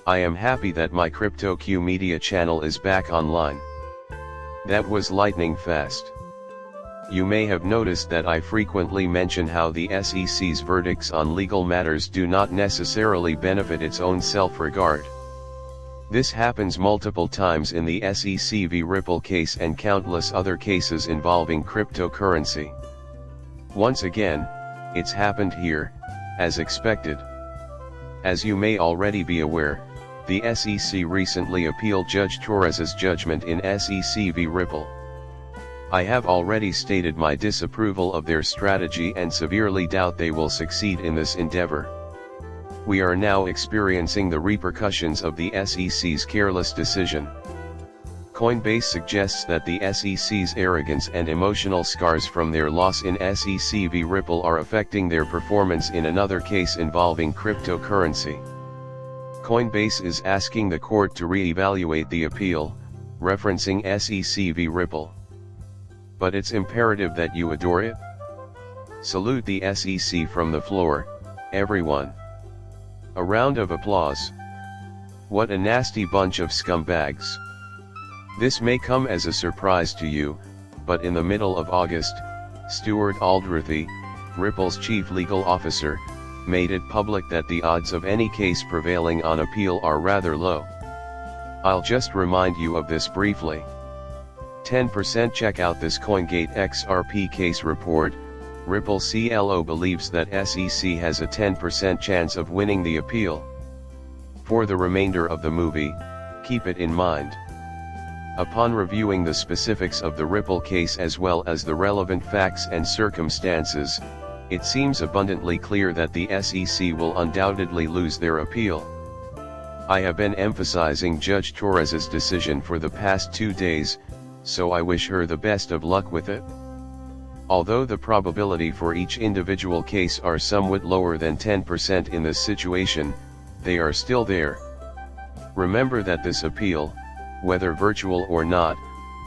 I am happy that my CryptoQ media channel is back online. That was lightning fast. You may have noticed that I frequently mention how the SEC's verdicts on legal matters do not necessarily benefit its own self-regard. This happens multiple times in the SEC v. Ripple case and countless other cases involving cryptocurrency. Once again, it's happened here, as expected. As you may already be aware, the SEC recently appealed Judge Torres's judgment in SEC v. Ripple. I have already stated my disapproval of their strategy and severely doubt they will succeed in this endeavor. We are now experiencing the repercussions of the SEC's careless decision. Coinbase suggests that the SEC's arrogance and emotional scars from their loss in SEC v. Ripple are affecting their performance in another case involving cryptocurrency. Coinbase is asking the court to re-evaluate the appeal, referencing SEC v. Ripple. But it's imperative that you adore it. Salute the SEC from the floor, everyone. A round of applause. What a nasty bunch of scumbags. This may come as a surprise to you, but in the middle of August, Stuart Alderthy, Ripple's chief legal officer, made it public that the odds of any case prevailing on appeal are rather low. I'll just remind you of this briefly. 10%. Check out this CoinGate XRP case report. Ripple CLO believes that SEC has a 10% chance of winning the appeal. For the remainder of the movie, keep it in mind. Upon reviewing the specifics of the Ripple case as well as the relevant facts and circumstances, it seems abundantly clear that the SEC will undoubtedly lose their appeal. I have been emphasizing Judge Torres's decision for the past 2 days, so I wish her the best of luck with it. Although the probability for each individual case are somewhat lower than 10% in this situation, they are still there. Remember that this appeal, whether virtual or not,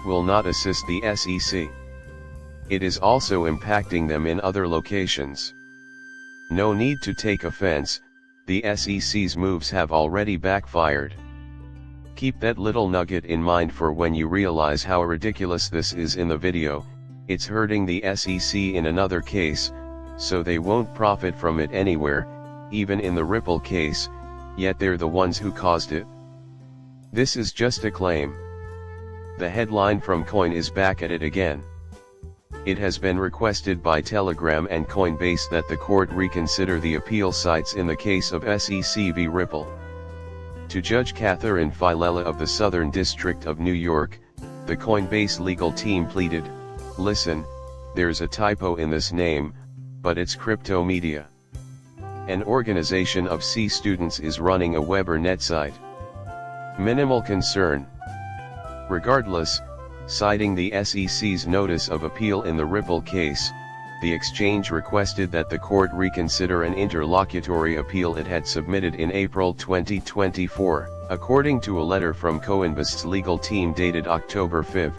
will not assist the SEC. It is also impacting them in other locations. No need to take offense, the SEC's moves have already backfired. Keep that little nugget in mind for when you realize how ridiculous this is in the video. It's hurting the SEC in another case, so they won't profit from it anywhere, even in the Ripple case, yet they're the ones who caused it. This is just a claim. The headline from Coin is back at it again. It has been requested by Telegram and Coinbase that the court reconsider the appeal cites in the case of SEC v. Ripple. To Judge Catherine Filela of the Southern District of New York, the Coinbase legal team pleaded, "Listen, there's a typo in this name, but it's Crypto Media. An organization of C students is running a web or net site. Minimal concern." Regardless, citing the SEC's notice of appeal in the Ripple case, the exchange requested that the court reconsider an interlocutory appeal it had submitted in April 2024. According to a letter from Coinbase's legal team dated October 5,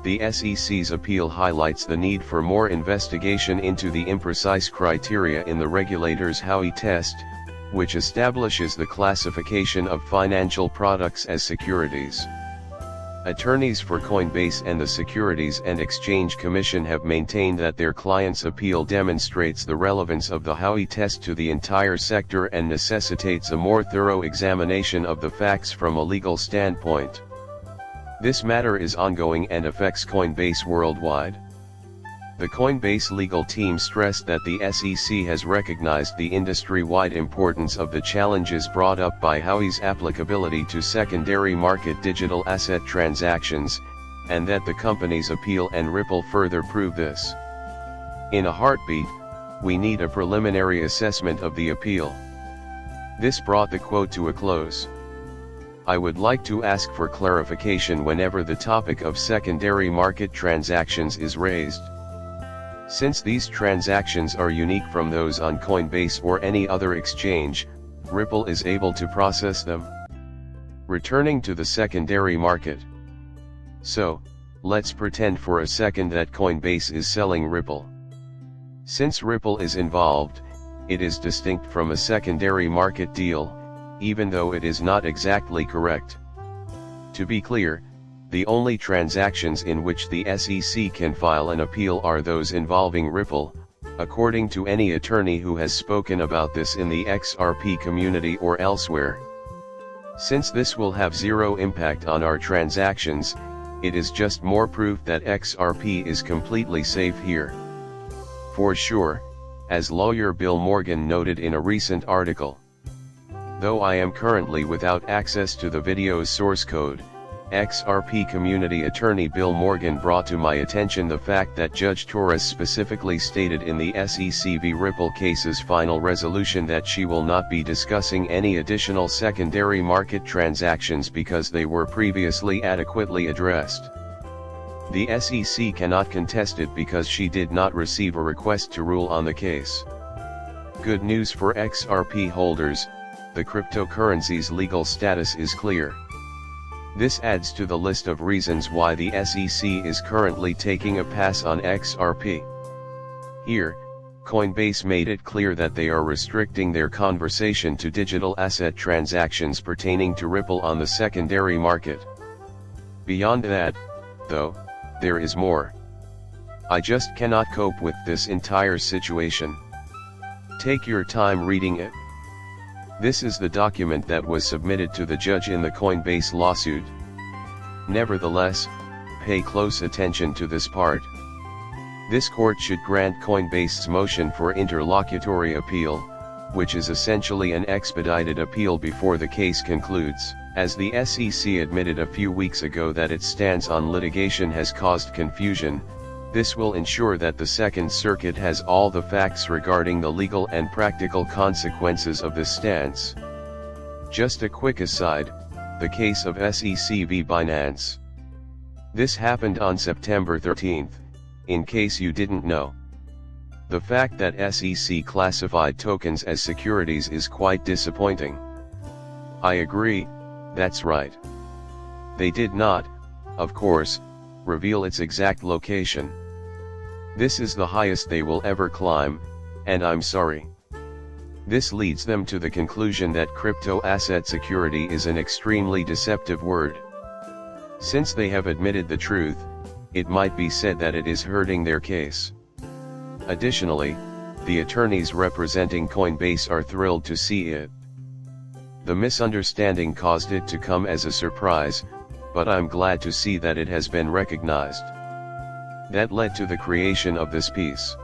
the SEC's appeal highlights the need for more investigation into the imprecise criteria in the regulator's Howey test, which establishes the classification of financial products as securities. Attorneys for Coinbase and the Securities and Exchange Commission have maintained that their client's appeal demonstrates the relevance of the Howey test to the entire sector and necessitates a more thorough examination of the facts from a legal standpoint. This matter is ongoing and affects Coinbase worldwide. The Coinbase legal team stressed that the SEC has recognized the industry-wide importance of the challenges brought up by Howey's applicability to secondary market digital asset transactions, and that the company's appeal and Ripple further prove this. In a heartbeat, we need a preliminary assessment of the appeal. This brought the quote to a close. I would like to ask for clarification whenever the topic of secondary market transactions is raised. Since these transactions are unique from those on Coinbase or any other exchange, Ripple is able to process them. Returning to the secondary market. So, let's pretend for a second that Coinbase is selling Ripple. Since Ripple is involved, it is distinct from a secondary market deal, even though it is not exactly correct. To be clear, the only transactions in which the SEC can file an appeal are those involving Ripple, according to any attorney who has spoken about this in the XRP community or elsewhere. Since this will have zero impact on our transactions, it is just more proof that XRP is completely safe here. For sure, as lawyer Bill Morgan noted in a recent article. Though I am currently without access to the video's source code, XRP community attorney Bill Morgan brought to my attention the fact that Judge Torres specifically stated in the SEC v. Ripple case's final resolution that she will not be discussing any additional secondary market transactions because they were previously adequately addressed. The SEC cannot contest it because she did not receive a request to rule on the case. Good news for XRP holders, the cryptocurrency's legal status is clear. This adds to the list of reasons why the SEC is currently taking a pass on XRP. Here, Coinbase made it clear that they are restricting their conversation to digital asset transactions pertaining to Ripple on the secondary market. Beyond that, though, there is more. I just cannot cope with this entire situation. Take your time reading it. This is the document that was submitted to the judge in the Coinbase lawsuit. Nevertheless, pay close attention to this part. This court should grant Coinbase's motion for interlocutory appeal, which is essentially an expedited appeal before the case concludes, as the SEC admitted a few weeks ago that its stance on litigation has caused confusion. This will ensure that the Second Circuit has all the facts regarding the legal and practical consequences of this stance. Just a quick aside, the case of SEC v. Binance. This happened on September 13th, in case you didn't know. The fact that SEC classified tokens as securities is quite disappointing. I agree, that's right. They did not, of course, reveal its exact location. This is the highest they will ever climb, and I'm sorry. This leads them to the conclusion that crypto asset security is an extremely deceptive word. Since they have admitted the truth, it might be said that it is hurting their case. Additionally, the attorneys representing Coinbase are thrilled to see it. The misunderstanding caused it to come as a surprise, but I'm glad to see that it has been recognized. That led to the creation of this piece.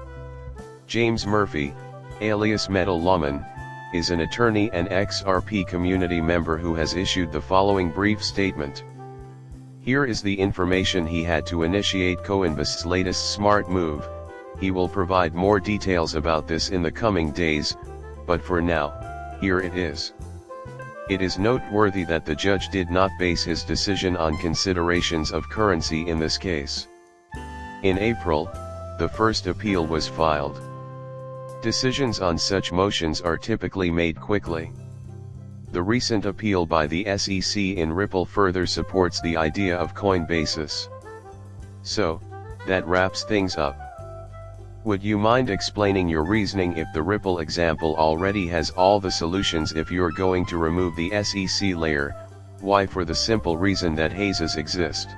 James Murphy, alias Metal Lawman, is an attorney and XRP community member who has issued the following brief statement. Here is the information he had to initiate Coinbase's latest smart move. He will provide more details about this in the coming days, but for now, here it is. It is noteworthy that the judge did not base his decision on considerations of currency in this case. In April, the first appeal was filed. Decisions on such motions are typically made quickly. The recent appeal by the SEC in Ripple further supports the idea of Coinbase's. So, that wraps things up. Would you mind explaining your reasoning if the Ripple example already has all the solutions? If you're going to remove the SEC layer, why? For the simple reason that hazes exist.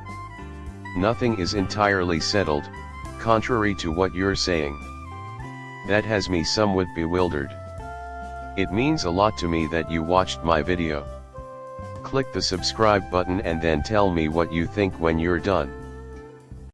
Nothing is entirely settled, contrary to what you're saying. That has me somewhat bewildered. It means a lot to me that you watched my video. Click the subscribe button and then tell me what you think when you're done.